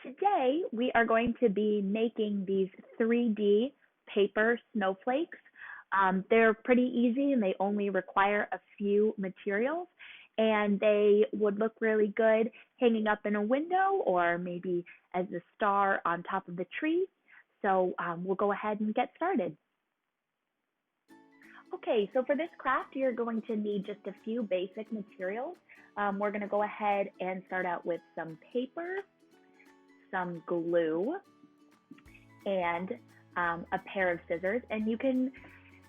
Today, we are going to be making these 3D paper snowflakes. They're pretty easy and they only require a few materials, and they would look really good hanging up in a window or maybe as a star on top of the tree. So we'll go ahead and get started. Okay, so for this craft, you're going to need just a few basic materials. We're going to go ahead and start out with some paper, some glue, and a pair of scissors. And you can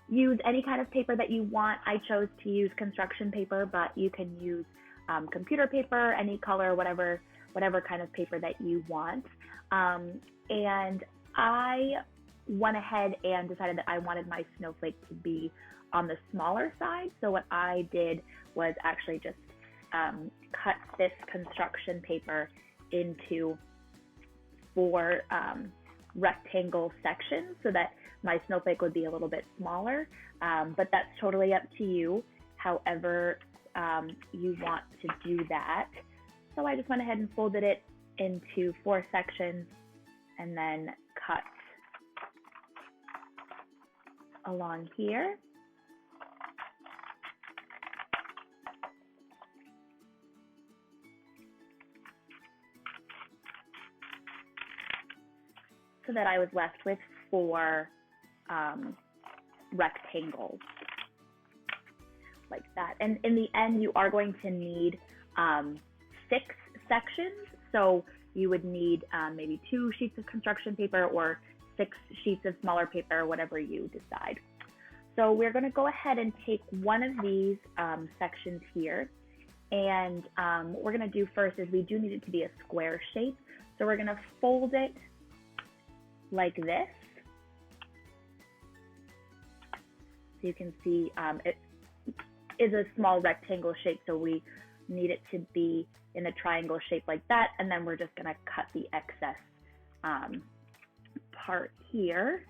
use any kind of paper that you want. I chose to use construction paper, but you can use computer paper, any color, whatever kind of paper that you want. And I went ahead and decided that I wanted my snowflake to be on the smaller side. So what I did was actually just cut this construction paper into 4 rectangle sections so that my snowflake would be a little bit smaller, but that's totally up to you, however you want to do that. So I just went ahead and folded it into 4 sections and then cut along here. So that I was left with 4 rectangles like that. And in the end, you are going to need 6 sections. So you would need maybe 2 sheets of construction paper or 6 sheets of smaller paper, whatever you decide. So we're going to go ahead and take one of these sections here. And what we're going to do first is we do need it to be a square shape. So we're going to fold it like this. So you can see it is a small rectangle shape, so we need it to be in a triangle shape like that, and then we're just going to cut the excess part here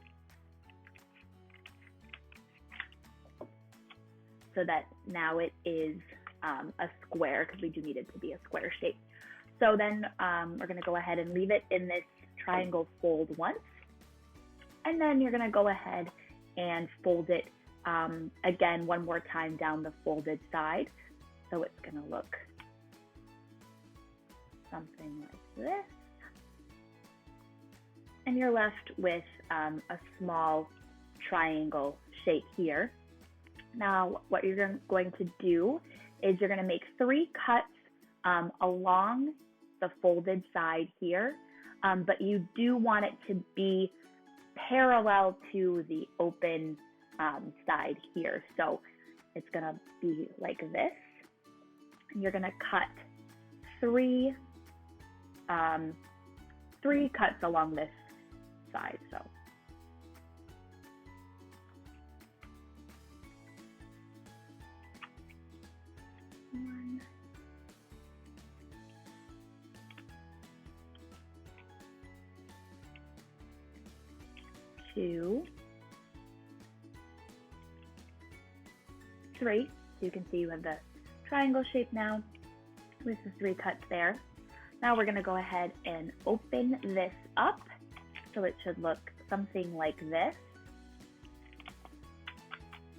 so that now it is a square, because we do need it to be a square shape. So then we're going to go ahead and leave it in this triangle fold once, and then you're going to go ahead and fold it again one more time down the folded side. So it's going to look something like this. And you're left with a small triangle shape here. Now what you're going to do is you're going to make 3 cuts along the folded side here, but you do want it to be parallel to the open side here. So it's going to be like this. And you're going to cut 3 cuts along this side. So one, 2, 3. So you can see you have the triangle shape now with the 3 cuts there. Now we're going to go ahead and open this up so it should look something like this.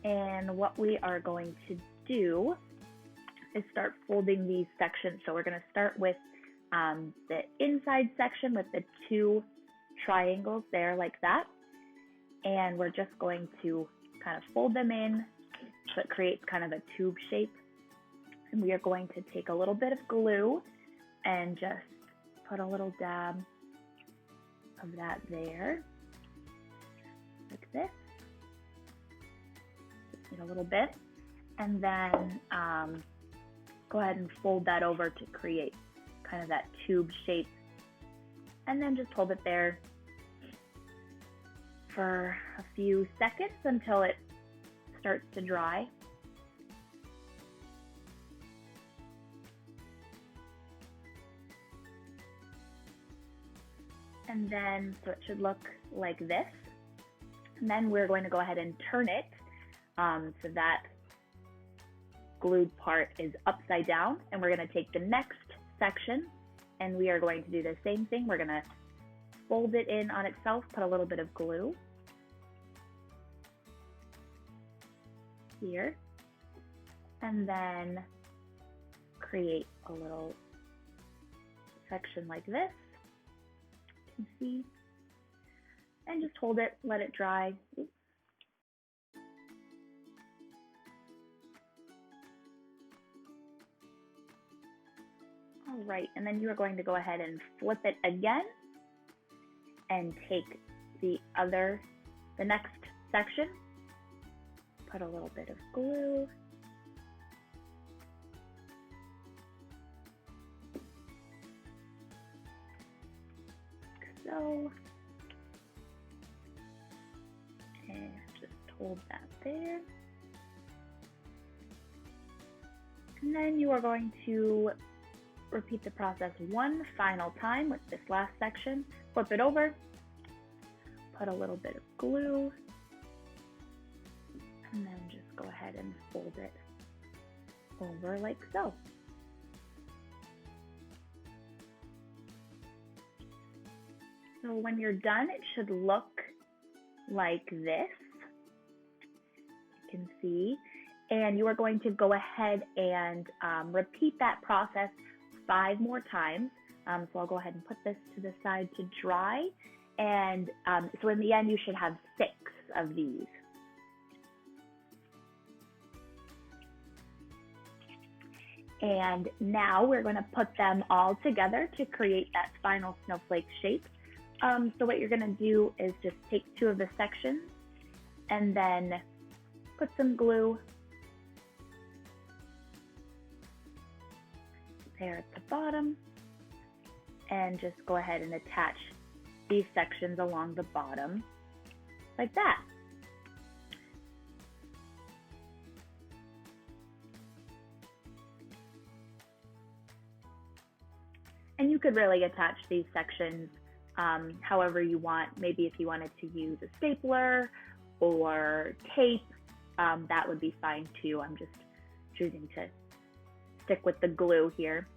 And what we are going to do is start folding these sections. So we're going to start with the inside section with the 2 triangles there like that. And we're just going to kind of fold them in so it creates kind of a tube shape. And we are going to take a little bit of glue and just put a little dab of that there, like this. Just need a little bit. And then go ahead and fold that over to create kind of that tube shape. And then just hold it there for a few seconds until it starts to dry. And then, so it should look like this. And then we're going to go ahead and turn it so that glued part is upside down. And we're going to take the next section and we are going to do the same thing. We're going to fold it in on itself, put a little bit of glue here, and then create a little section like this, you can see, and just hold it, let it dry. Oops. All right, and then you are going to go ahead and flip it again and take the next section, put a little bit of glue, so, and just hold that there. And then you are going to repeat the process one final time with this last section. Flip it over, put a little bit of glue, and then just go ahead and fold it over like so. So when you're done, it should look like this, you can see, and you are going to go ahead and repeat that process 5 more times. So I'll go ahead and put this to the side to dry, and so in the end you should have 6 of these. And now we're going to put them all together to create that final snowflake shape. So what you're going to do is just take 2 of the sections and then put some glue there at the bottom, and just go ahead and attach these sections along the bottom like that. And you could really attach these sections however you want. Maybe if you wanted to use a stapler or tape, that would be fine too. I'm just choosing to stick with the glue here.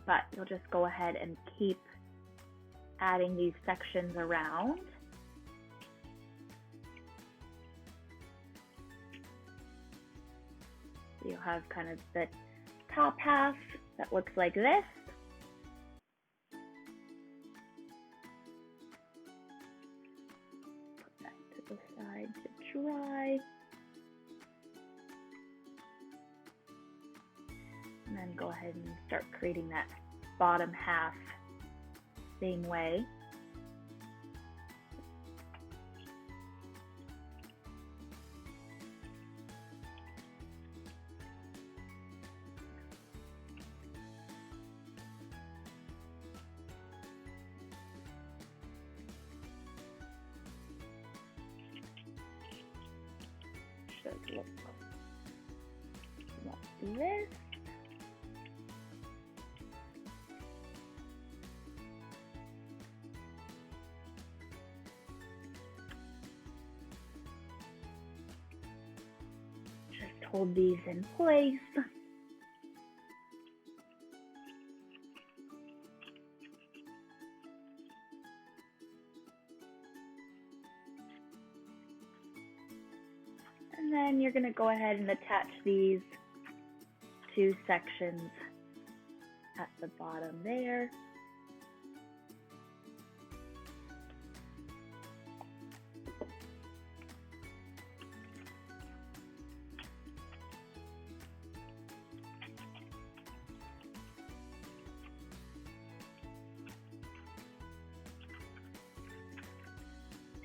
But you'll just go ahead and keep adding these sections around. So you'll have kind of the top half that looks like this. Put that to the side to dry. And then go ahead and start creating that bottom half same way. Should look like this. Hold these in place. And then you're going to go ahead and attach these 2 sections at the bottom there.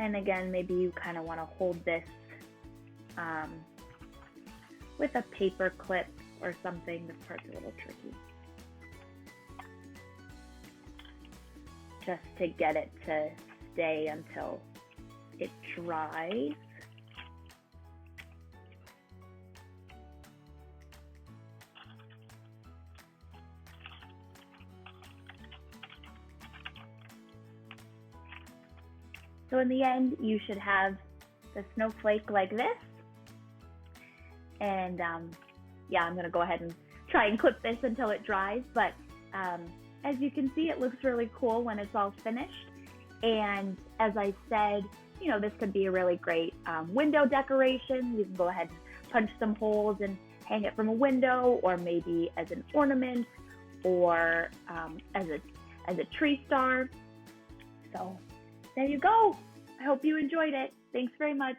And again, maybe you kind of want to hold this with a paper clip or something. This part's a little tricky. Just to get it to stay until it dries. So in the end, you should have the snowflake like this. And yeah, I'm gonna go ahead and try and clip this until it dries, but As you can see, it looks really cool when it's all finished. And as I said, you know, this could be a really great window decoration. You can go ahead and punch some holes and hang it from a window, or maybe as an ornament, or as a tree star. So there you go. I hope you enjoyed it. Thanks very much.